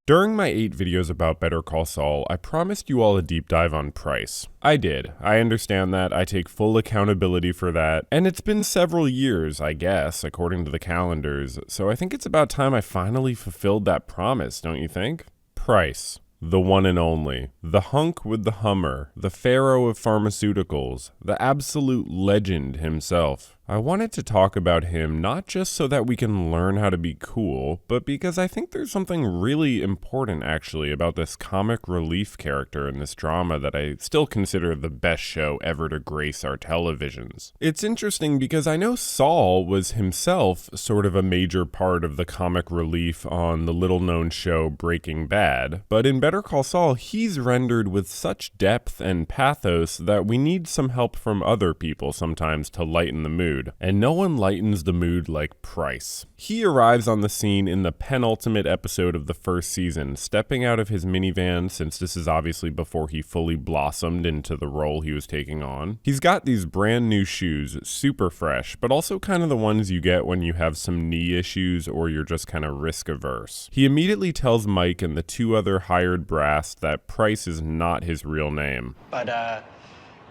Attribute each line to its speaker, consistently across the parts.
Speaker 1: During my 8 videos about Better Call Saul, I promised you all a deep dive on Pryce. I did. I understand that. I take full accountability for that. And it's been several years, I guess, according to the calendars, so I think it's about time I finally fulfilled that promise, don't you think? Pryce. The one and only. The hunk with the Hummer. The pharaoh of pharmaceuticals. The absolute legend himself. I wanted to talk about him not just so that we can learn how to be cool, but because I think there's something really important actually about this comic relief character in this drama that I still consider the best show ever to grace our televisions. It's interesting because I know Saul was himself sort of a major part of the comic relief on the little-known show Breaking Bad, but in Better Call Saul, he's rendered with such depth and pathos that we need some help from other people sometimes to lighten the mood. And no one lightens the mood like Pryce. He arrives on the scene in the penultimate episode of the first season, stepping out of his minivan since this is obviously before he fully blossomed into the role he was taking on. He's got these brand new shoes, super fresh, but also kind of the ones you get when you have some knee issues or you're just kind of risk averse. He immediately tells Mike and the 2 other hired brass that Pryce is not his real name.
Speaker 2: But,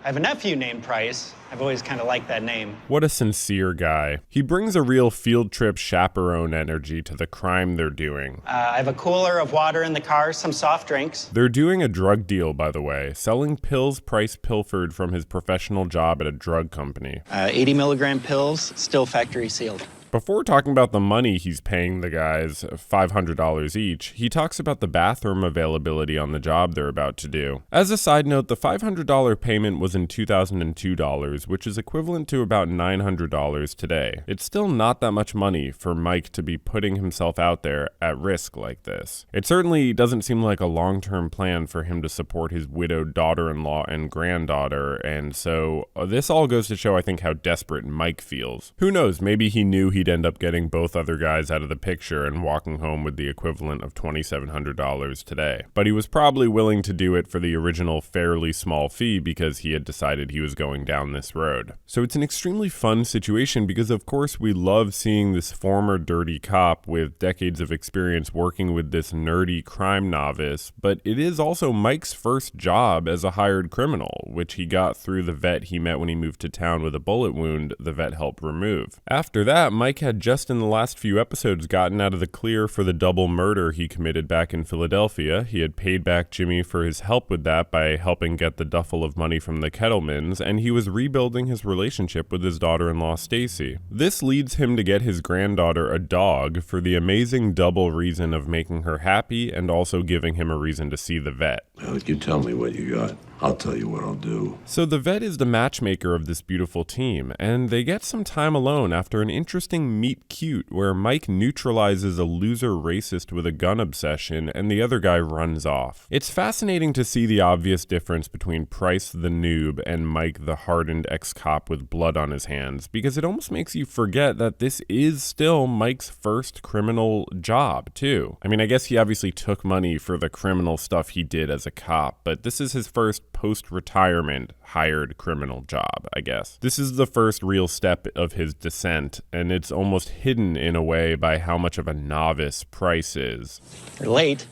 Speaker 2: I have a nephew named Pryce. I've always kind of liked that name.
Speaker 1: What a sincere guy. He brings a real field trip chaperone energy to the crime they're doing.
Speaker 2: I have a cooler of water in the car, some soft drinks.
Speaker 1: They're doing a drug deal, by the way, selling pills Pryce pilfered from his professional job at a drug company.
Speaker 2: 80 milligram pills, still factory sealed.
Speaker 1: Before talking about the money he's paying the guys, $500 each, he talks about the bathroom availability on the job they're about to do. As a side note, the $500 payment was in $2002, which is equivalent to about $900 today. It's still not that much money for Mike to be putting himself out there at risk like this. It certainly doesn't seem like a long-term plan for him to support his widowed daughter-in-law and granddaughter, and so this all goes to show, I think, how desperate Mike feels. Who knows, maybe he knew he'd end up getting both other guys out of the picture and walking home with the equivalent of $2,700 today. But he was probably willing to do it for the original fairly small fee because he had decided he was going down this road. So it's an extremely fun situation because of course we love seeing this former dirty cop with decades of experience working with this nerdy crime novice, but it is also Mike's first job as a hired criminal, which he got through the vet he met when he moved to town with a bullet wound the vet helped remove. After that, Mike had just in the last few episodes gotten out of the clear for the double murder he committed back in Philadelphia. He had paid back Jimmy for his help with that by helping get the duffel of money from the Kettlemans, and he was rebuilding his relationship with his daughter-in-law Stacy. This leads him to get his granddaughter a dog for the amazing double reason of making her happy and also giving him a reason to see the vet.
Speaker 3: Well, you tell me what you got. I'll tell you what I'll do.
Speaker 1: So the vet is the matchmaker of this beautiful team, and they get some time alone after an interesting meet cute where Mike neutralizes a loser racist with a gun obsession and the other guy runs off. It's fascinating to see the obvious difference between Pryce the noob and Mike the hardened ex-cop with blood on his hands, because it almost makes you forget that this is still Mike's first criminal job too. I mean, I guess he obviously took money for the criminal stuff he did as a cop, but this is his first post-retirement hired criminal job, I guess. This is the first real step of his descent, and it's almost hidden in a way by how much of a novice Pryce is.
Speaker 2: You're late.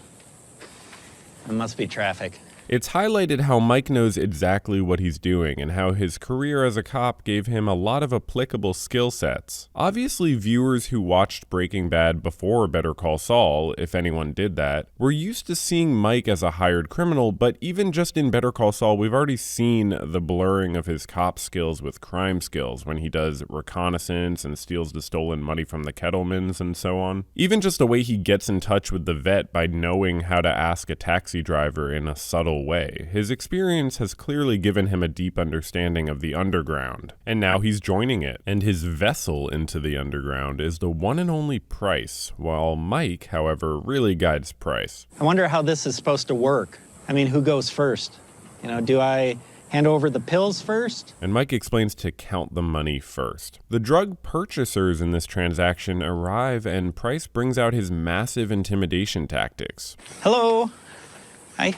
Speaker 2: It must be traffic.
Speaker 1: It's highlighted how Mike knows exactly what he's doing and how his career as a cop gave him a lot of applicable skill sets. Obviously, viewers who watched Breaking Bad before Better Call Saul, if anyone did that, were used to seeing Mike as a hired criminal, but even just in Better Call Saul, we've already seen the blurring of his cop skills with crime skills when he does reconnaissance and steals the stolen money from the Kettlemans and so on. Even just the way he gets in touch with the vet by knowing how to ask a taxi driver in a subtle way. His experience has clearly given him a deep understanding of the underground, and now he's joining it, and his vessel into the underground is the one and only Pryce, while Mike, however, really guides Pryce.
Speaker 2: I wonder how this is supposed to work. I mean, who goes first? You know, do I hand over the pills first?
Speaker 1: And Mike explains to count the money first. The drug purchasers in this transaction arrive, and Pryce brings out his massive intimidation tactics.
Speaker 2: Hello. Hi.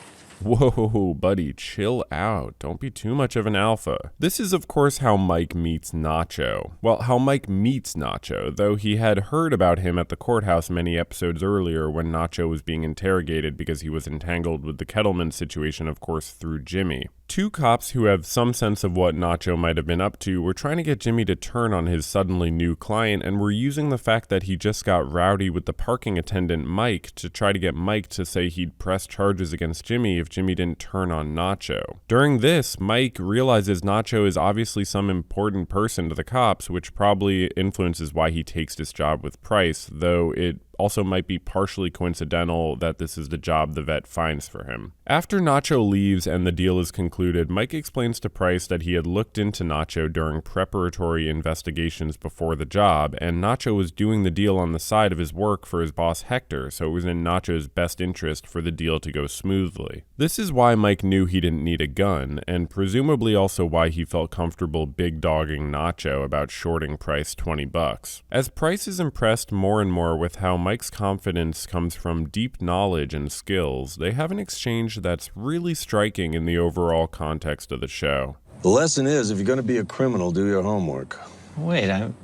Speaker 1: Whoa, buddy, chill out. Don't be too much of an alpha. This is, of course, how Mike meets Nacho. Well, how Mike meets Nacho, though he had heard about him at the courthouse many episodes earlier when Nacho was being interrogated because he was entangled with the Kettleman situation, of course, through Jimmy. Two cops who have some sense of what Nacho might have been up to were trying to get Jimmy to turn on his suddenly new client and were using the fact that he just got rowdy with the parking attendant Mike to try to get Mike to say he'd press charges against Jimmy if Jimmy didn't turn on Nacho. During this, Mike realizes Nacho is obviously some important person to the cops, which probably influences why he takes this job with Pryce, though it also might be partially coincidental that this is the job the vet finds for him. After Nacho leaves and the deal is concluded, Mike explains to Pryce that he had looked into Nacho during preparatory investigations before the job, and Nacho was doing the deal on the side of his work for his boss Hector, so it was in Nacho's best interest for the deal to go smoothly. This is why Mike knew he didn't need a gun, and presumably also why he felt comfortable big-dogging Nacho about shorting Pryce $20. As Pryce is impressed more and more with how Mike's confidence comes from deep knowledge and skills, they have an exchange that's really striking in the overall context of the show.
Speaker 3: The lesson is, if you're going to be a criminal, do your homework.
Speaker 2: Wait, I'm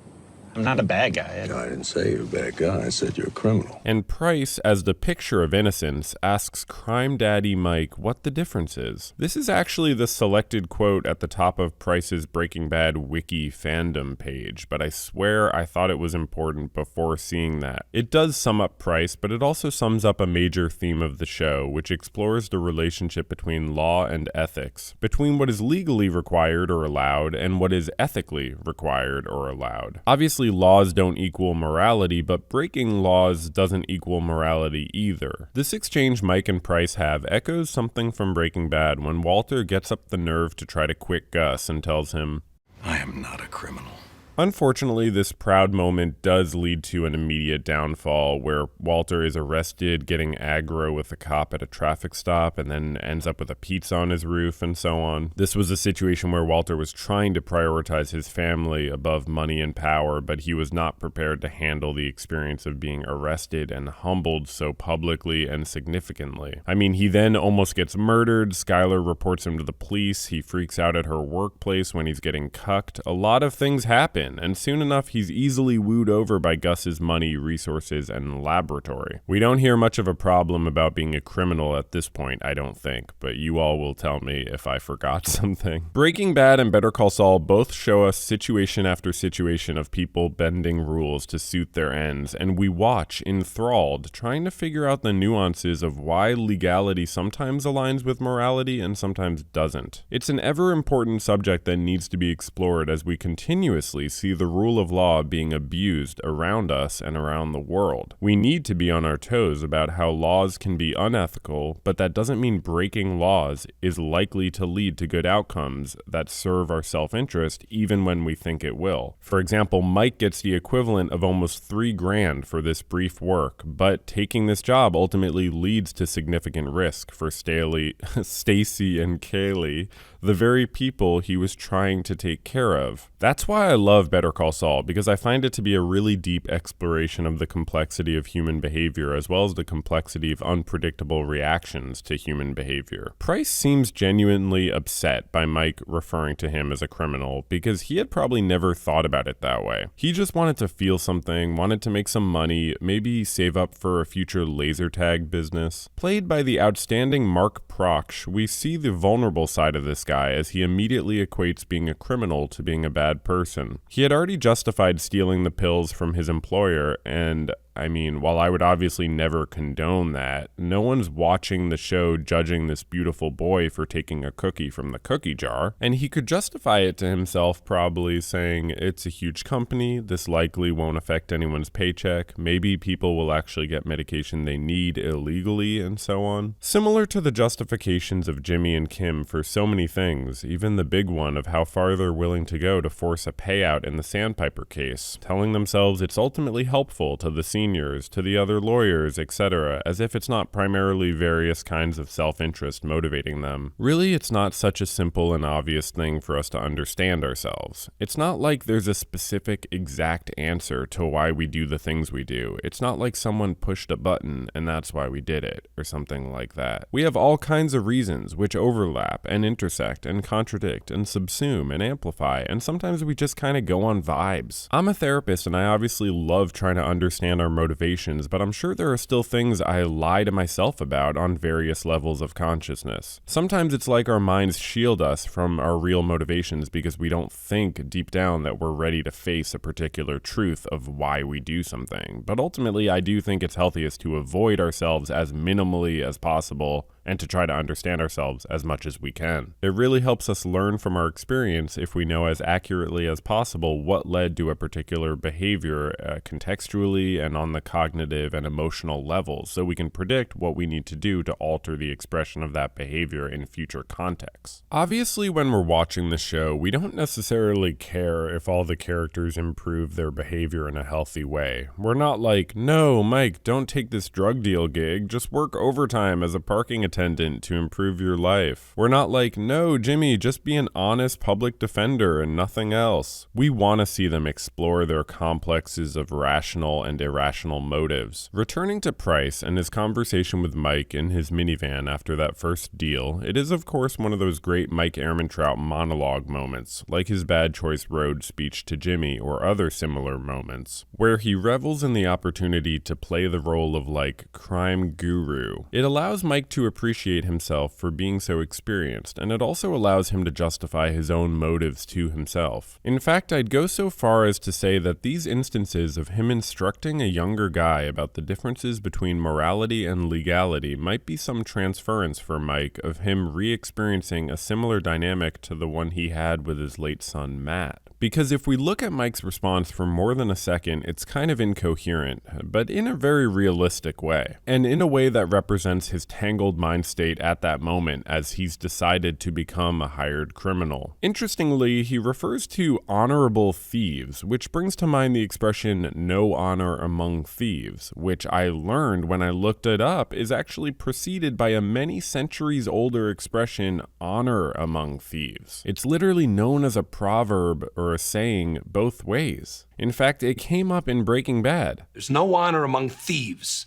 Speaker 2: not a bad guy.
Speaker 3: I didn't say you're a bad guy. I said you're a criminal.
Speaker 1: And Pryce, as the picture of innocence, asks Crime Daddy Mike what the difference is. This is actually the selected quote at the top of Pryce's Breaking Bad wiki fandom page, but I swear I thought it was important before seeing that. It does sum up Pryce, but it also sums up a major theme of the show, which explores the relationship between law and ethics, between what is legally required or allowed and what is ethically required or allowed. Obviously, laws don't equal morality, but breaking laws doesn't equal morality either. This exchange Mike and Pryce have echoes something from Breaking Bad when Walter gets up the nerve to try to quit Gus and tells him,
Speaker 3: I am not a criminal.
Speaker 1: Unfortunately, this proud moment does lead to an immediate downfall where Walter is arrested getting aggro with a cop at a traffic stop and then ends up with a pizza on his roof and so on. This was a situation where Walter was trying to prioritize his family above money and power, but he was not prepared to handle the experience of being arrested and humbled so publicly and significantly. I mean, he then almost gets murdered. Skylar reports him to the police. He freaks out at her workplace when he's getting cucked. A lot of things happen. And soon enough, he's easily wooed over by Gus's money, resources, and laboratory. We don't hear much of a problem about being a criminal at this point, I don't think, but you all will tell me if I forgot something. Breaking Bad and Better Call Saul both show us situation after situation of people bending rules to suit their ends, and we watch enthralled, trying to figure out the nuances of why legality sometimes aligns with morality and sometimes doesn't. It's an ever important subject that needs to be explored as we continuously see the rule of law being abused around us and around the world. We need to be on our toes about how laws can be unethical, but that doesn't mean breaking laws is likely to lead to good outcomes that serve our self-interest even when we think it will. For example, Mike gets the equivalent of almost $3,000 for this brief work, but taking this job ultimately leads to significant risk for Stacy and Kaylee, the very people he was trying to take care of. That's why I love Better Call Saul, because I find it to be a really deep exploration of the complexity of human behavior, as well as the complexity of unpredictable reactions to human behavior. Pryce seems genuinely upset by Mike referring to him as a criminal, because he had probably never thought about it that way. He just wanted to feel something, wanted to make some money, maybe save up for a future laser tag business. Played by the outstanding Mark Proksch, we see the vulnerable side of this guy as he immediately equates being a criminal to being a bad person. He had already justified stealing the pills from his employer, and I mean, while I would obviously never condone that, no one's watching the show judging this beautiful boy for taking a cookie from the cookie jar, and he could justify it to himself probably saying, it's a huge company, this likely won't affect anyone's paycheck, maybe people will actually get medication they need illegally, and so on. Similar to the justifications of Jimmy and Kim for so many things, even the big one of how far they're willing to go to force a payout in the Sandpiper case, telling themselves it's ultimately helpful to the scene seniors, to the other lawyers, etc., as if it's not primarily various kinds of self-interest motivating them. Really, it's not such a simple and obvious thing for us to understand ourselves. It's not like there's a specific exact answer to why we do the things we do. It's not like someone pushed a button and that's why we did it, or something like that. We have all kinds of reasons which overlap and intersect and contradict and subsume and amplify, and sometimes we just kind of go on vibes. I'm a therapist and I obviously love trying to understand our motivations, but I'm sure there are still things I lie to myself about on various levels of consciousness. Sometimes it's like our minds shield us from our real motivations because we don't think deep down that we're ready to face a particular truth of why we do something. But ultimately, I do think it's healthiest to avoid ourselves as minimally as possible and to try to understand ourselves as much as we can. It really helps us learn from our experience if we know as accurately as possible what led to a particular behavior contextually and on the cognitive and emotional levels, so we can predict what we need to do to alter the expression of that behavior in future contexts. Obviously, when we're watching the show, we don't necessarily care if all the characters improve their behavior in a healthy way. We're not like, no, Mike, don't take this drug deal gig, just work overtime as a parking attendant to improve your life. We're not like, no, Jimmy, just be an honest public defender and nothing else. We want to see them explore their complexes of rational and irrational motives. Returning to Pryce and his conversation with Mike in his minivan after that first deal, it is of course one of those great Mike Ehrmantraut monologue moments, like his Bad Choice Road speech to Jimmy or other similar moments, where he revels in the opportunity to play the role of like crime guru. It allows Mike to appreciate himself for being so experienced, and it also allows him to justify his own motives to himself. In fact, I'd go so far as to say that these instances of him instructing a younger guy about the differences between morality and legality might be some transference for Mike of him re-experiencing a similar dynamic to the one he had with his late son Matt. Because if we look at Mike's response for more than a second, it's kind of incoherent, but in a very realistic way, and in a way that represents his tangled mind state at that moment as he's decided to become a hired criminal. Interestingly, he refers to honorable thieves, which brings to mind the expression no honor among thieves, which I learned when I looked it up is actually preceded by a many centuries older expression honor among thieves. It's literally known as a proverb or a saying both ways. In fact, it came up in Breaking Bad.
Speaker 4: There's no honor among thieves,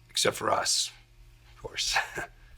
Speaker 4: except for us, of course.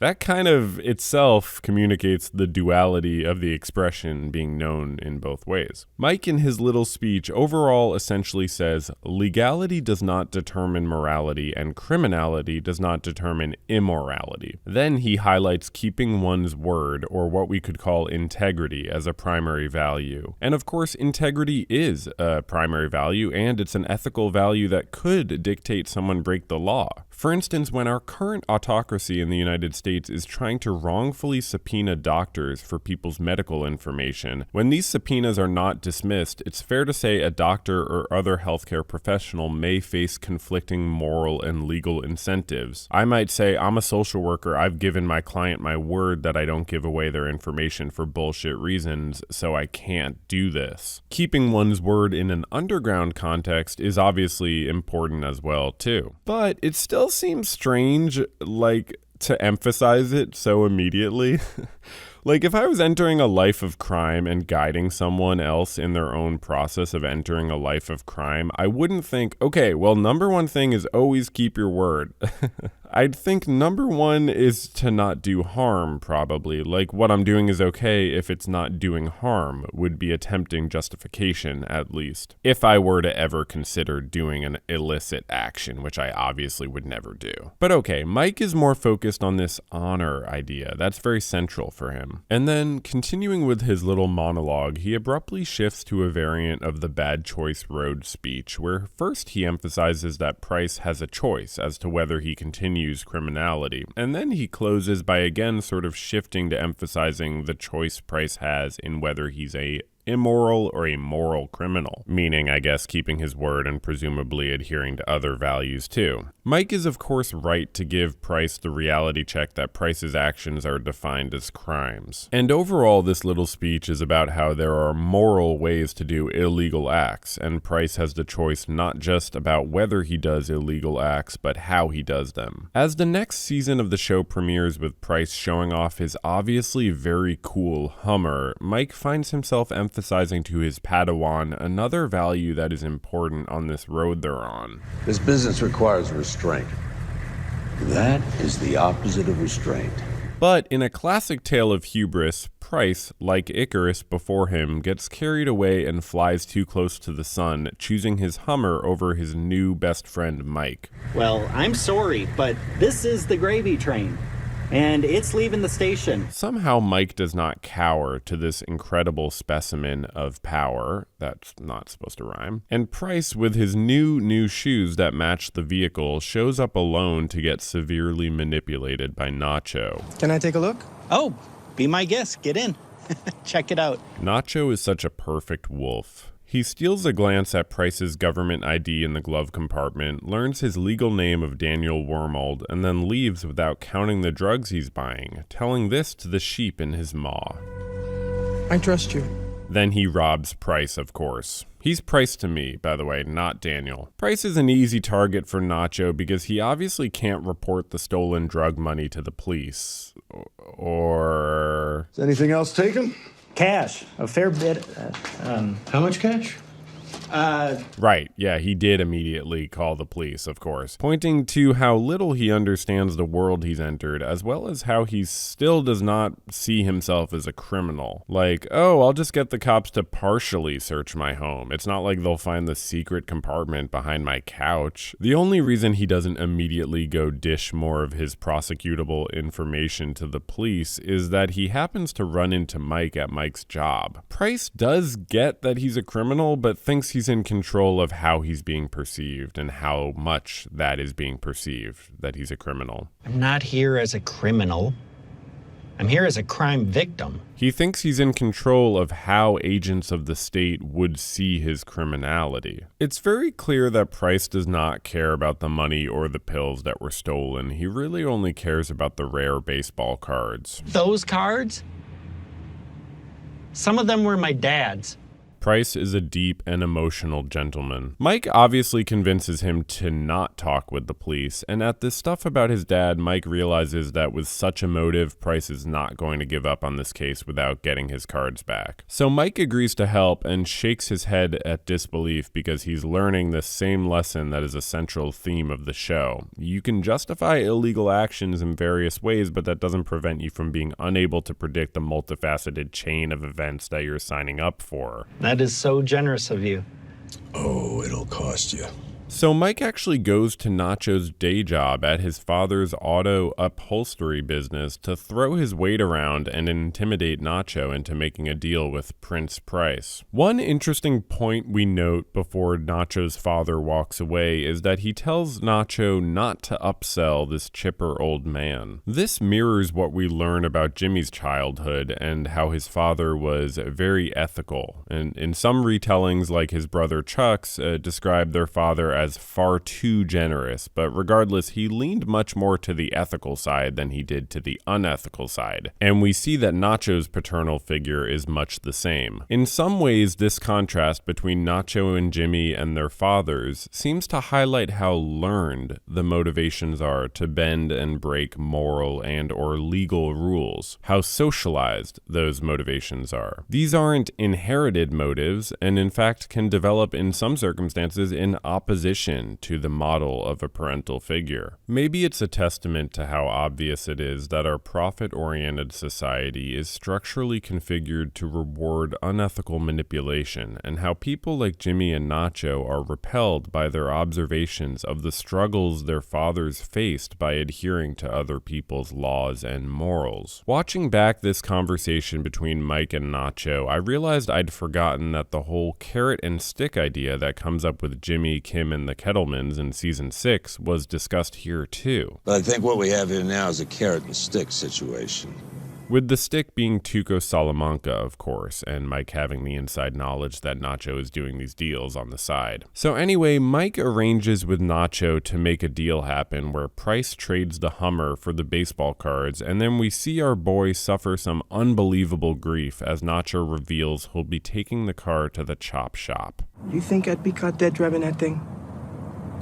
Speaker 1: That kind of itself communicates the duality of the expression being known in both ways. Mike, in his little speech, overall essentially says, legality does not determine morality and criminality does not determine immorality. Then he highlights keeping one's word, or what we could call integrity, as a primary value. And of course, integrity is a primary value, and it's an ethical value that could dictate someone break the law. For instance, when our current autocracy in the United States is trying to wrongfully subpoena doctors for people's medical information, when these subpoenas are not dismissed, it's fair to say a doctor or other healthcare professional may face conflicting moral and legal incentives. I might say, I'm a social worker, I've given my client my word that I don't give away their information for bullshit reasons, so I can't do this. Keeping one's word in an underground context is obviously important as well, too. But it still seems strange, to emphasize it so immediately. Like, if I was entering a life of crime and guiding someone else in their own process of entering a life of crime, I wouldn't think, okay, well, number one thing is always keep your word. I'd think number one is to not do harm, probably. Like, what I'm doing is okay if it's not doing harm, would be a tempting justification, at least. If I were to ever consider doing an illicit action, which I obviously would never do. But okay, Mike is more focused on this honor idea. That's very central for him. And then, continuing with his little monologue, he abruptly shifts to a variant of the Bad Choice Road speech, where first he emphasizes that Pryce has a choice as to whether he continues criminality, and then he closes by again sort of shifting to emphasizing the choice Pryce has in whether he's a immoral or a moral criminal, meaning, I guess, keeping his word and presumably adhering to other values too. Mike is of course right to give Pryce the reality check that Pryce's actions are defined as crimes. And overall, this little speech is about how there are moral ways to do illegal acts, and Pryce has the choice not just about whether he does illegal acts, but how he does them. As the next season of the show premieres with Pryce showing off his obviously very cool Hummer, Mike finds himself emphasizing to his Padawan another value that is important on this road they're on.
Speaker 3: This business requires restraint. That is the opposite of restraint.
Speaker 1: But in a classic tale of hubris, Pryce, like Icarus before him, gets carried away and flies too close to the sun, choosing his Hummer over his new best friend Mike.
Speaker 2: Well, I'm sorry, but this is the gravy train, and it's leaving the station.
Speaker 1: Somehow Mike does not cower to this incredible specimen of power. That's not supposed to rhyme. And Pryce, with his new shoes that match the vehicle, shows up alone to get severely manipulated by Nacho.
Speaker 5: Can I take a look?
Speaker 2: Oh, be my guest. Get in. Check it out.
Speaker 1: Nacho is such a perfect wolf. He steals a glance at Pryce's government ID in the glove compartment, learns his legal name of Daniel Wormold, and then leaves without counting the drugs he's buying, telling this to the sheep in his maw.
Speaker 5: I trust you.
Speaker 1: Then he robs Pryce, of course. He's Pryce to me, by the way, not Daniel. Pryce is an easy target for Nacho because he obviously can't report the stolen drug money to the police. Or...
Speaker 3: Is anything else taken?
Speaker 2: Cash. A fair bit.
Speaker 3: How much cash?
Speaker 1: Right, yeah, he did immediately call the police, of course, pointing to how little he understands the world he's entered, as well as how he still does not see himself as a criminal. Like, oh, I'll just get the cops to partially search my home. It's not like they'll find the secret compartment behind my couch. The only reason he doesn't immediately go dish more of his prosecutable information to the police is that he happens to run into Mike at Mike's job. Pryce does get that he's a criminal, but thinks he's in control of how he's being perceived and how much that is being perceived, that he's a criminal.
Speaker 2: I'm not here as a criminal. I'm here as a crime victim.
Speaker 1: He thinks he's in control of how agents of the state would see his criminality. It's very clear that Pryce does not care about the money or the pills that were stolen. He really only cares about the rare baseball cards.
Speaker 2: Those cards? Some of them were my dad's.
Speaker 1: Pryce is a deep and emotional gentleman. Mike obviously convinces him to not talk with the police, and at this stuff about his dad, Mike realizes that with such a motive, Pryce is not going to give up on this case without getting his cards back. So Mike agrees to help and shakes his head at disbelief because he's learning the same lesson that is a central theme of the show. You can justify illegal actions in various ways, but that doesn't prevent you from being unable to predict the multifaceted chain of events that you're signing up for.
Speaker 2: That is so generous of you.
Speaker 3: Oh, it'll cost you.
Speaker 1: So Mike actually goes to Nacho's day job at his father's auto upholstery business to throw his weight around and intimidate Nacho into making a deal with Prince Pryce. One interesting point we note before Nacho's father walks away is that he tells Nacho not to upsell this chipper old man. This mirrors what we learn about Jimmy's childhood and how his father was very ethical. And in some retellings, like his brother Chuck's, describe their father as far too generous, but regardless, he leaned much more to the ethical side than he did to the unethical side. And we see that Nacho's paternal figure is much the same. In some ways, this contrast between Nacho and Jimmy and their fathers seems to highlight how learned the motivations are to bend and break moral and or legal rules, how socialized those motivations are. These aren't inherited motives, and in fact can develop in some circumstances in opposition to the model of a parental figure. Maybe it's a testament to how obvious it is that our profit-oriented society is structurally configured to reward unethical manipulation, and how people like Jimmy and Nacho are repelled by their observations of the struggles their fathers faced by adhering to other people's laws and morals. Watching back this conversation between Mike and Nacho, I realized I'd forgotten that the whole carrot and stick idea that comes up with Jimmy, Kim, and the Kettlemans in season 6 was discussed here too.
Speaker 3: But I think what we have here now is a carrot and stick situation.
Speaker 1: with the stick being Tuco Salamanca, of course, and Mike having the inside knowledge that Nacho is doing these deals on the side. So anyway, Mike arranges with Nacho to make a deal happen where Pryce trades the Hummer for the baseball cards, and then we see our boy suffer some unbelievable grief as Nacho reveals he'll be taking the car to the chop shop.
Speaker 5: You think I'd be caught dead driving that thing?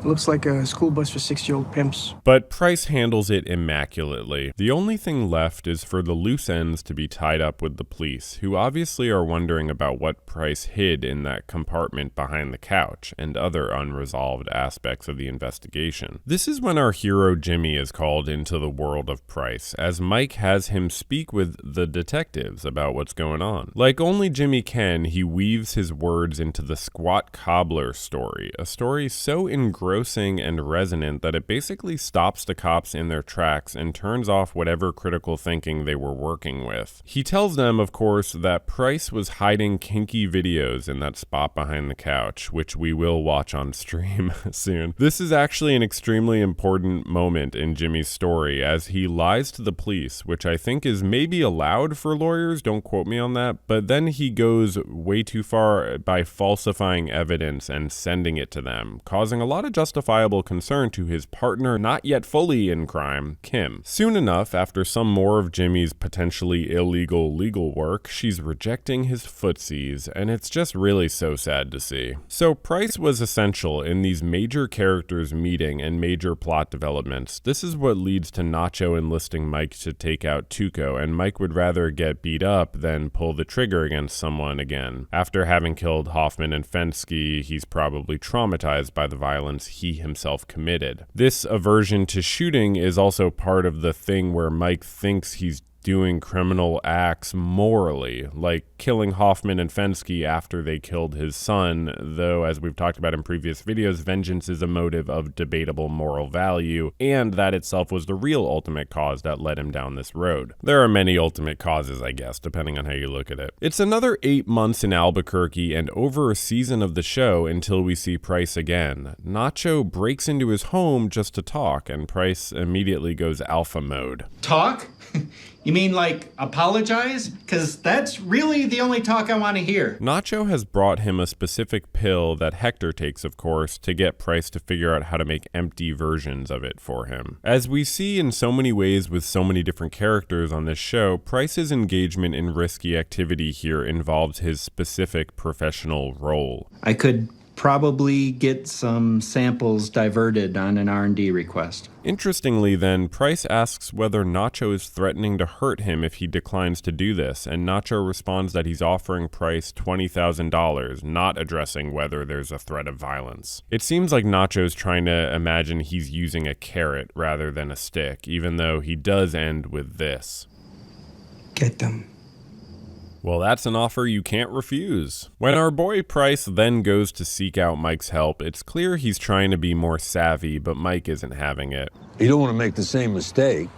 Speaker 5: Looks like a school bus for 6-year-old pimps.
Speaker 1: But Pryce handles it immaculately. The only thing left is for the loose ends to be tied up with the police, who obviously are wondering about what Pryce hid in that compartment behind the couch and other unresolved aspects of the investigation. This is when our hero Jimmy is called into the world of Pryce, as Mike has him speak with the detectives about what's going on. Like only Jimmy can, he weaves his words into the squat cobbler story, a story so engrossing and resonant that it basically stops the cops in their tracks and turns off whatever critical thinking they were working with. He tells them, of course, that Pryce was hiding kinky videos in that spot behind the couch, which we will watch on stream soon. This is actually an extremely important moment in Jimmy's story, as he lies to the police, which I think is maybe allowed for lawyers, don't quote me on that, but then he goes way too far by falsifying evidence and sending it to them, causing a lot of justifiable concern to his partner not yet fully in crime, Kim. Soon enough, after some more of Jimmy's potentially illegal legal work, she's rejecting his footsies, and it's just really so sad to see. So Pryce was essential in these major characters meeting and major plot developments. This is what leads to Nacho enlisting Mike to take out Tuco, and Mike would rather get beat up than pull the trigger against someone again. After having killed Hoffman and Fensky, he's probably traumatized by the violence he himself committed. This aversion to shooting is also part of the thing where Mike thinks he's doing criminal acts morally, like killing Hoffman and Fensky after they killed his son, though, as we've talked about in previous videos, vengeance is a motive of debatable moral value, and that itself was the real ultimate cause that led him down this road. There are many ultimate causes, I guess, depending on how you look at it. It's another 8 months in Albuquerque and over a season of the show until we see Pryce again. Nacho breaks into his home just to talk, and Pryce immediately goes alpha mode.
Speaker 2: Talk? You mean like apologize? Because that's really the only talk I want to hear.
Speaker 1: Nacho has brought him a specific pill that Hector takes, of course, to get Pryce to figure out how to make empty versions of it for him. As we see in so many ways with so many different characters on this show, Pryce's engagement in risky activity here involves his specific professional role.
Speaker 2: I could probably get some samples diverted on an R&D request.
Speaker 1: Interestingly then, Pryce asks whether Nacho is threatening to hurt him if he declines to do this, and Nacho responds that he's offering Pryce $20,000, not addressing whether there's a threat of violence. It seems like Nacho's trying to imagine he's using a carrot rather than a stick, even though he does end with this.
Speaker 5: Get them.
Speaker 1: Well, that's an offer you can't refuse. When our boy Pryce then goes to seek out Mike's help, it's clear he's trying to be more savvy, but Mike isn't having it.
Speaker 3: You don't want to make the same mistake,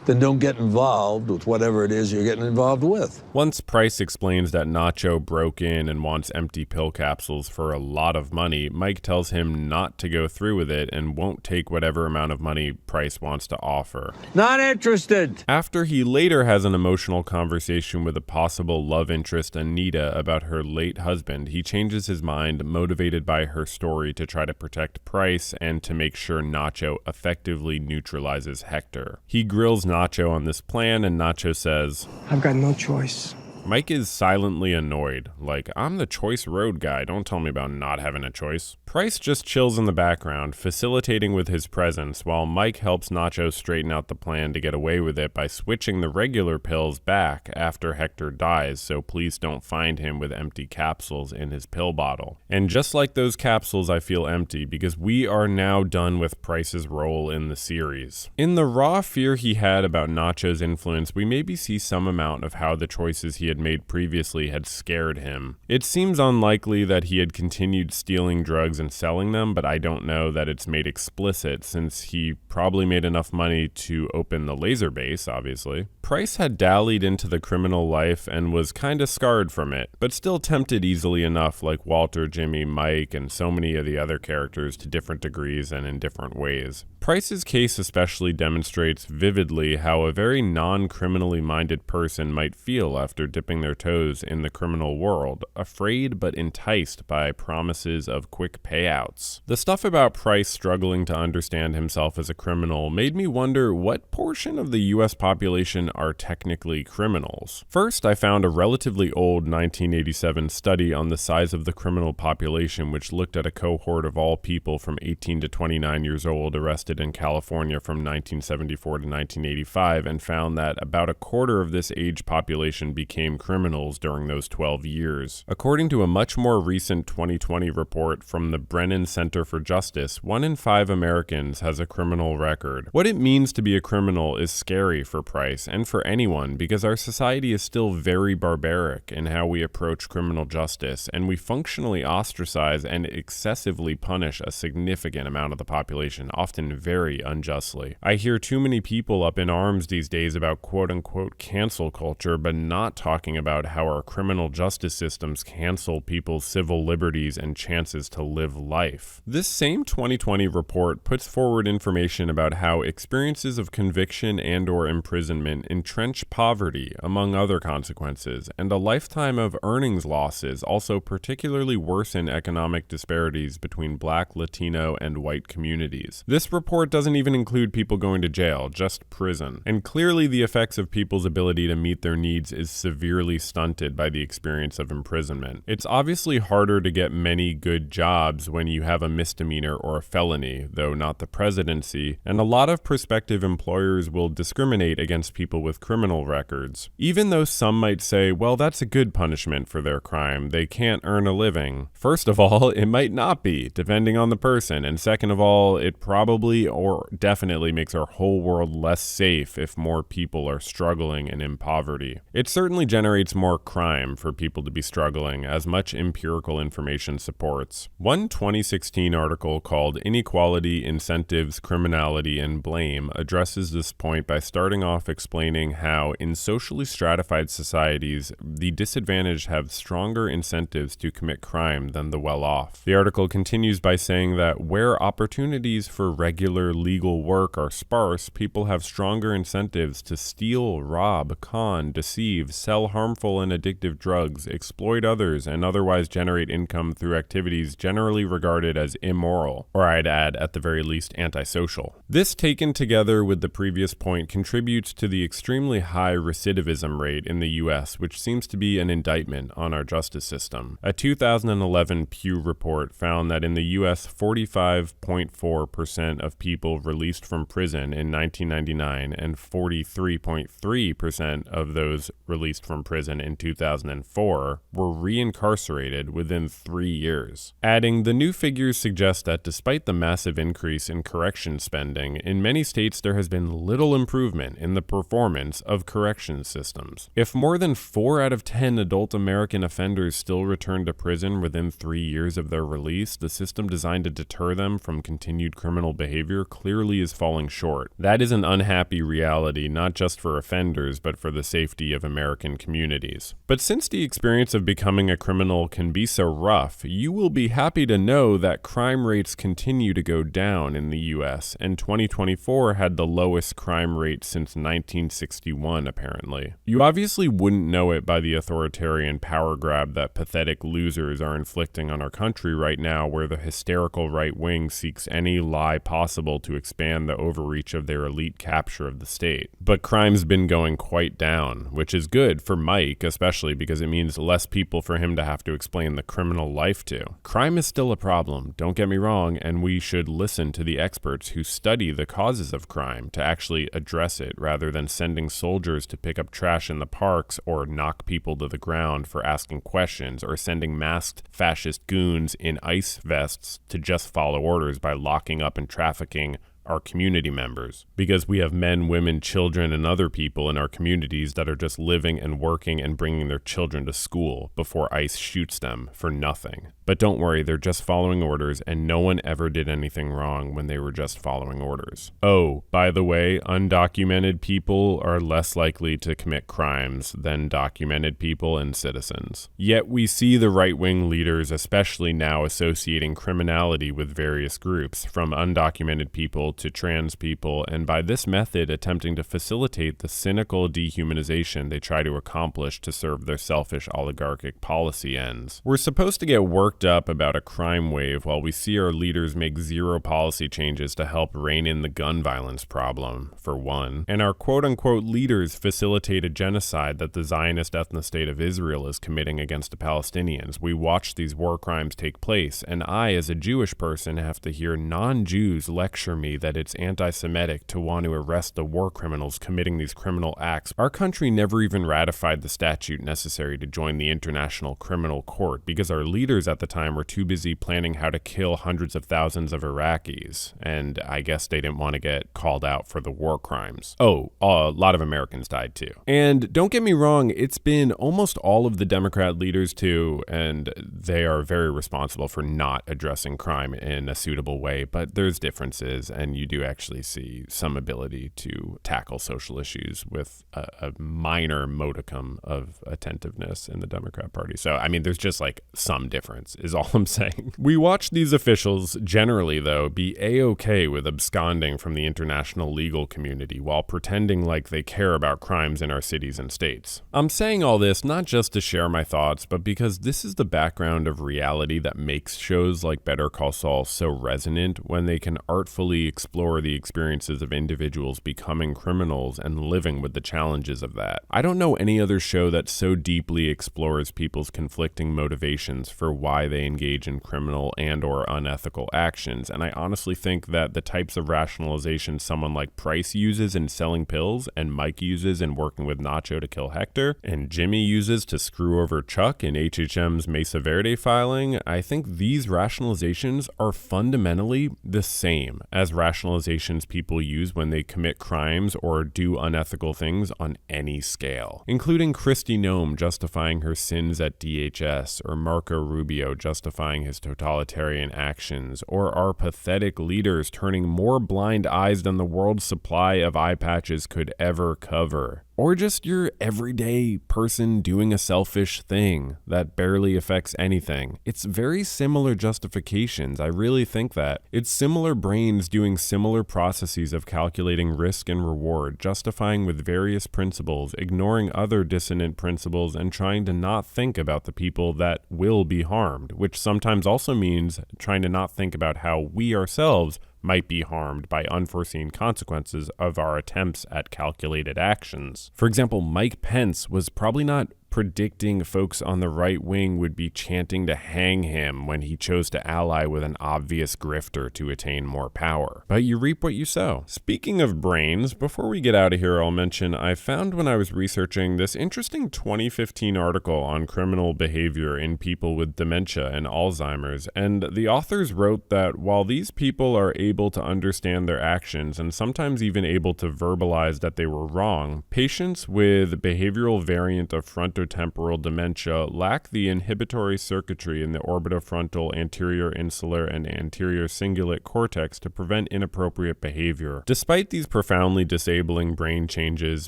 Speaker 3: then don't get involved with whatever it is you're getting involved with.
Speaker 1: Once Pryce explains that Nacho broke in and wants empty pill capsules for a lot of money, Mike tells him not to go through with it and won't take whatever amount of money Pryce wants to offer.
Speaker 3: Not interested!
Speaker 1: After he later has an emotional conversation with a possible love interest, Anita, about her late husband, he changes his mind, motivated by her story to try to protect Pryce and to make sure Nacho effectively neutralizes Hector. He grills Nacho on this plan, and Nacho says,
Speaker 5: I've got no choice.
Speaker 1: Mike is silently annoyed, like, I'm the choice road guy, don't tell me about not having a choice. Pryce just chills in the background, facilitating with his presence, while Mike helps Nacho straighten out the plan to get away with it by switching the regular pills back after Hector dies, so police don't find him with empty capsules in his pill bottle. And just like those capsules, I feel empty, because we are now done with Pryce's role in the series. In the raw fear he had about Nacho's influence, we maybe see some amount of how the choices he had had made previously had scared him. It seems unlikely that he had continued stealing drugs and selling them, but I don't know that it's made explicit since he probably made enough money to open the laser base, obviously. Pryce had dallied into the criminal life and was kinda scarred from it, but still tempted easily enough like Walter, Jimmy, Mike, and so many of the other characters to different degrees and in different ways. Pryce's case especially demonstrates vividly how a very non-criminally minded person might feel after dipping their toes in the criminal world, afraid but enticed by promises of quick payouts. The stuff about Pryce struggling to understand himself as a criminal made me wonder what portion of the US population are technically criminals. First, I found a relatively old 1987 study on the size of the criminal population which looked at a cohort of all people from 18 to 29 years old arrested in California from 1974 to 1985 and found that about a quarter of this age population became criminals during those 12 years. According to a much more recent 2020 report from the Brennan Center for Justice, 1 in 5 Americans has a criminal record. What it means to be a criminal is scary for Pryce and for anyone because our society is still very barbaric in how we approach criminal justice, and we functionally ostracize and excessively punish a significant amount of the population, often very unjustly. I hear too many people up in arms these days about quote-unquote cancel culture, but not talking about how our criminal justice systems cancel people's civil liberties and chances to live life. This same 2020 report puts forward information about how experiences of conviction and/or imprisonment entrench poverty, among other consequences, and a lifetime of earnings losses also particularly worsen economic disparities between Black, Latino, and white communities. This report doesn't even include people going to jail, just prison. And clearly the effects of people's ability to meet their needs is severely stunted by the experience of imprisonment. It's obviously harder to get many good jobs when you have a misdemeanor or a felony, though not the presidency, and a lot of prospective employers will discriminate against people with criminal records. Even though some might say, well, that's a good punishment for their crime, they can't earn a living. First of all, it might not be, depending on the person, and second of all, it probably or definitely makes our whole world less safe if more people are struggling and in poverty. It certainly generates more crime for people to be struggling, as much empirical information supports. One 2016 article called Inequality, Incentives, Criminality, and Blame addresses this point by starting off explaining how in socially stratified societies, the disadvantaged have stronger incentives to commit crime than the well-off. The article continues by saying that where opportunities for regular legal work are sparse, people have stronger incentives to steal, rob, con, deceive, sell harmful and addictive drugs, exploit others, and otherwise generate income through activities generally regarded as immoral, or I'd add, at the very least, antisocial. This, taken together with the previous point, contributes to the extremely high recidivism rate in the US, which seems to be an indictment on our justice system. A 2011 Pew report found that in the US, 45.4% of people released from prison in 1999 and 43.3% of those released from prison in 2004 were reincarcerated within 3 years. Adding, the new figures suggest that despite the massive increase in correction spending, in many states there has been little improvement in the performance of correction systems. If more than 4 out of 10 adult American offenders still return to prison within 3 years of their release, the system designed to deter them from continued criminal behavior clearly is falling short. That is an unhappy reality, not just for offenders, but for the safety of American communities. But since the experience of becoming a criminal can be so rough, you will be happy to know that crime rates continue to go down in the US, and 2024 had the lowest crime rate since 1961, apparently. You obviously wouldn't know it by the authoritarian power grab that pathetic losers are inflicting on our country right now, where the hysterical right wing seeks any lie possible to expand the overreach of their elite capture of the state. But crime's been going quite down, which is good for Mike, especially because it means less people for him to have to explain the criminal life to. Crime is still a problem, don't get me wrong, and we should listen to the experts who study the causes of crime to actually address it, rather than sending soldiers to pick up trash in the parks or knock people to the ground for asking questions, or sending masked fascist goons in ice vests to just follow orders by locking up and trafficking our community members, because we have men, women, children, and other people in our communities that are just living and working and bringing their children to school before ICE shoots them for nothing. But don't worry, they're just following orders, and no one ever did anything wrong when they were just following orders. Oh, by the way, undocumented people are less likely to commit crimes than documented people and citizens. Yet we see the right-wing leaders, especially now, associating criminality with various groups, from undocumented people to trans people, and by this method attempting to facilitate the cynical dehumanization they try to accomplish to serve their selfish oligarchic policy ends. We're supposed to get worked up about a crime wave while we see our leaders make zero policy changes to help rein in the gun violence problem, for one, and our quote-unquote leaders facilitate a genocide that the Zionist ethno-state of Israel is committing against the Palestinians. We watch these war crimes take place, and I, as a Jewish person, have to hear non-Jews lecture me that it's anti-Semitic to want to arrest the war criminals committing these criminal acts. Our country never even ratified the statute necessary to join the International Criminal Court because our leaders at the time were too busy planning how to kill hundreds of thousands of Iraqis, and I guess they didn't want to get called out for the war crimes. Oh, a lot of Americans died too. And don't get me wrong, it's been almost all of the Democrat leaders too, and they are very responsible for not addressing crime in a suitable way, but there's differences, and you do actually see some ability to tackle social issues with a minor modicum of attentiveness in the Democrat Party. So, I mean, there's just like some difference is all I'm saying. We watch these officials generally, though, be a-okay with absconding from the international legal community while pretending like they care about crimes in our cities and states. I'm saying all this not just to share my thoughts, but because this is the background of reality that makes shows like Better Call Saul so resonant when they can artfully explore the experiences of individuals becoming criminals and living with the challenges of that. I don't know any other show that so deeply explores people's conflicting motivations for why they engage in criminal and or unethical actions, and I honestly think that the types of rationalization someone like Pryce uses in selling pills, and Mike uses in working with Nacho to kill Hector, and Jimmy uses to screw over Chuck in HHM's Mesa Verde filing, I think these rationalizations are fundamentally the same as rationalizations people use when they commit crimes or do unethical things on any scale, including Kristi Noem justifying her sins at DHS, or Marco Rubio justifying his totalitarian actions, or our pathetic leaders turning more blind eyes than the world's supply of eye patches could ever cover. Or just your everyday person doing a selfish thing that barely affects anything. It's very similar justifications, I really think that. It's similar brains doing similar processes of calculating risk and reward, justifying with various principles, ignoring other dissonant principles, and trying to not think about the people that will be harmed, which sometimes also means trying to not think about how we ourselves might be harmed by unforeseen consequences of our attempts at calculated actions. For example, Mike Pence was probably not predicting folks on the right wing would be chanting to hang him when he chose to ally with an obvious grifter to attain more power. But you reap what you sow. Speaking of brains, before we get out of here, I'll mention I found when I was researching this interesting 2015 article on criminal behavior in people with dementia and Alzheimer's, and the authors wrote that while these people are able to understand their actions and sometimes even able to verbalize that they were wrong, patients with behavioral variant of frontotemporal dementia lack the inhibitory circuitry in the orbitofrontal, anterior insular, and anterior cingulate cortex to prevent inappropriate behavior. Despite these profoundly disabling brain changes,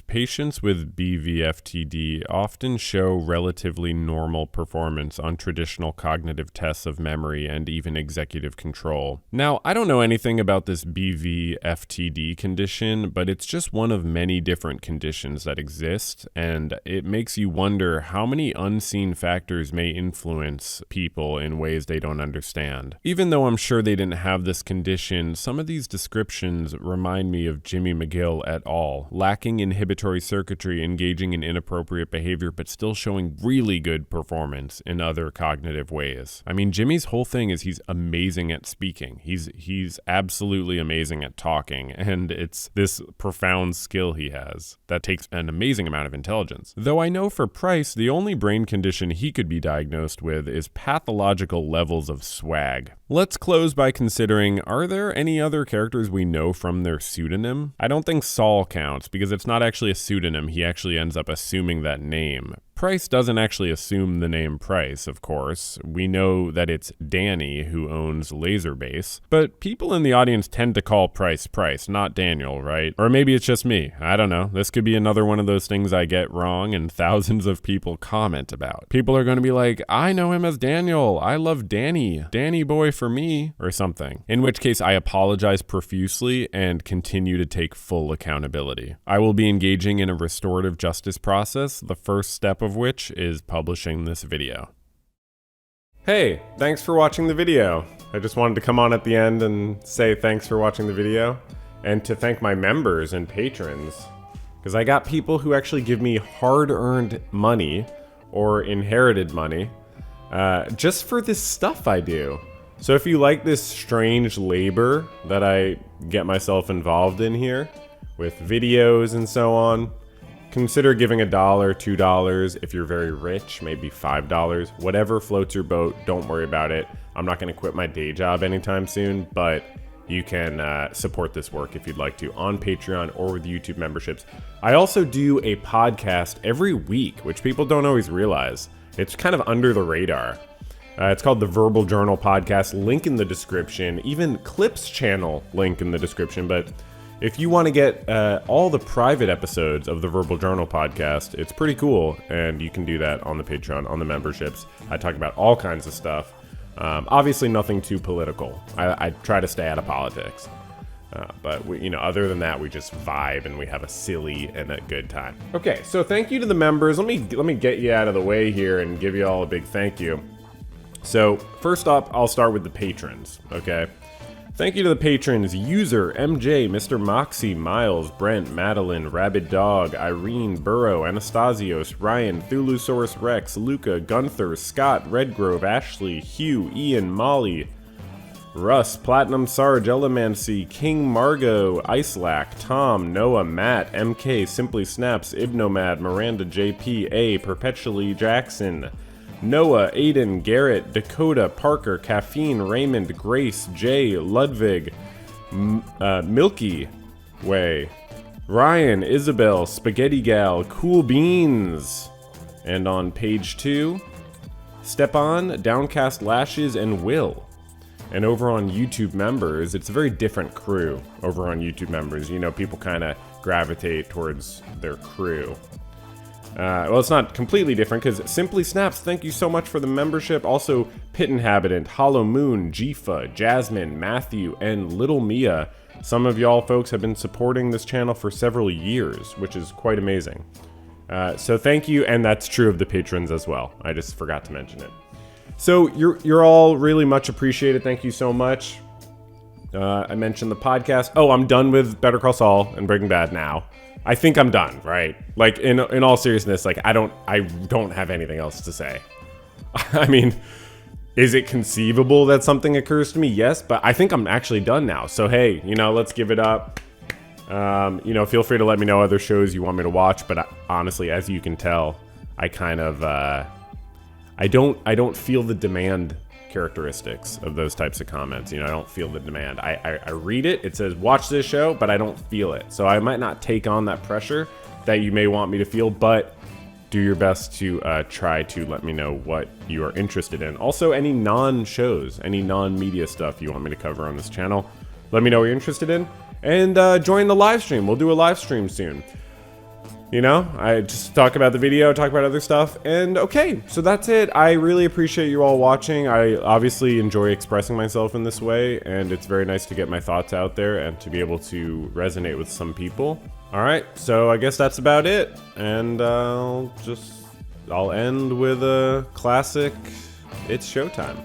Speaker 1: patients with BVFTD often show relatively normal performance on traditional cognitive tests of memory and even executive control. Now, I don't know anything about this BVFTD condition, but it's just one of many different conditions that exist, and it makes you wonder how many unseen factors may influence people in ways they don't understand. Even though I'm sure they didn't have this condition, some of these descriptions remind me of Jimmy McGill et al., lacking inhibitory circuitry, engaging in inappropriate behavior, but still showing really good performance in other cognitive ways. I mean, Jimmy's whole thing is he's amazing at speaking. He's absolutely amazing at talking, and it's this profound skill he has that takes an amazing amount of intelligence. Though I know for Pryce, Pryce, the only brain condition he could be diagnosed with is pathological levels of swag. Let's close by considering, are there any other characters we know from their pseudonym? I don't think Saul counts because it's not actually a pseudonym, he actually ends up assuming that name. Pryce doesn't actually assume the name Pryce, of course. We know that it's Danny who owns Laserbase, but people in the audience tend to call Pryce Pryce, not Daniel, right? Or maybe it's just me. I don't know. This could be another one of those things I get wrong and thousands of people comment about. People are going to be like, I know him as Daniel. I love Danny. Danny boy for me, or something. In which case, I apologize profusely and continue to take full accountability. I will be engaging in a restorative justice process, the first step of which is publishing this video. Hey, thanks for watching the video. I just wanted to come on at the end and say thanks for watching the video and to thank my members and patrons, because I got people who actually give me hard-earned money or inherited money just for this stuff I do. So if you like this strange labor that I get myself involved in here with videos and so on, consider giving $1, $2. If you're very rich, maybe $5. Whatever floats your boat, don't worry about it. I'm not going to quit my day job anytime soon, but you can support this work if you'd like to on Patreon or with YouTube memberships. I also do a podcast every week, which people don't always realize. It's kind of under the radar. It's called the Verbal Journal Podcast, link in the description, even Clips channel link in the description, but if you want to get all the private episodes of the Verbal Journal podcast, it's pretty cool, and you can do that on the Patreon, on the memberships. I talk about all kinds of stuff. Obviously, nothing too political. I try to stay out of politics. But we, other than that, we just vibe and we have a silly and a good time. Okay, so thank you to the members. Let me get you out of the way here and give you all a big thank you. So first up, I'll start with the patrons. Okay. Thank you to the patrons: User, MJ, Mr. Moxie, Miles, Brent, Madeline, Rabid Dog, Irene, Burrow, Anastasios, Ryan, Thulusaurus Rex, Luca, Gunther, Scott, Redgrove, Ashley, Hugh, Ian, Molly, Russ, Platinum Sarge, Elemancy, King Margot, Icelac, Tom, Noah, Matt, MK, Simply Snaps, Ibnomad, Miranda, JP, A, Perpetually Jackson, Noah, Aiden, Garrett, Dakota, Parker, Caffeine, Raymond, Grace, Jay, Ludwig, Milky Way, Ryan, Isabel, Spaghetti Gal, Cool Beans. And on page 2, Stepan, Downcast Lashes, and Will. And over on YouTube members, it's a very different crew over on YouTube members. People kind of gravitate towards their crew. Well, it's not completely different because Simply Snaps, thank you so much for the membership. Also, Pit Inhabitant, Hollow Moon, Jifa, Jasmine, Matthew, and Little Mia. Some of y'all folks have been supporting this channel for several years, which is quite amazing. So thank you, and that's true of the patrons as well. I just forgot to mention it. So you're all really much appreciated. Thank you so much. I mentioned the podcast. Oh, I'm done with Better Call Saul and Breaking Bad now. I think I'm done, right? Like in all seriousness, like I don't have anything else to say. I mean, is it conceivable that something occurs to me? Yes, but I think I'm actually done now. So hey, let's give it up. Feel free to let me know other shows you want me to watch, but honestly, as you can tell, I kind of I don't feel the demand characteristics of those types of comments. I don't feel the demand. I read it, it says watch this show, but I don't feel it. So I might not take on that pressure that you may want me to feel, but do your best to try to let me know what you are interested in. Also, any non-shows, any non-media stuff you want me to cover on this channel, let me know what you're interested in, and join the live stream. We'll do a live stream soon. I just talk about the video, talk about other stuff, and okay, so that's it. I really appreciate you all watching. I obviously enjoy expressing myself in this way, and it's very nice to get my thoughts out there and to be able to resonate with some people. All right, so I guess that's about it, and I'll end with a classic, it's showtime.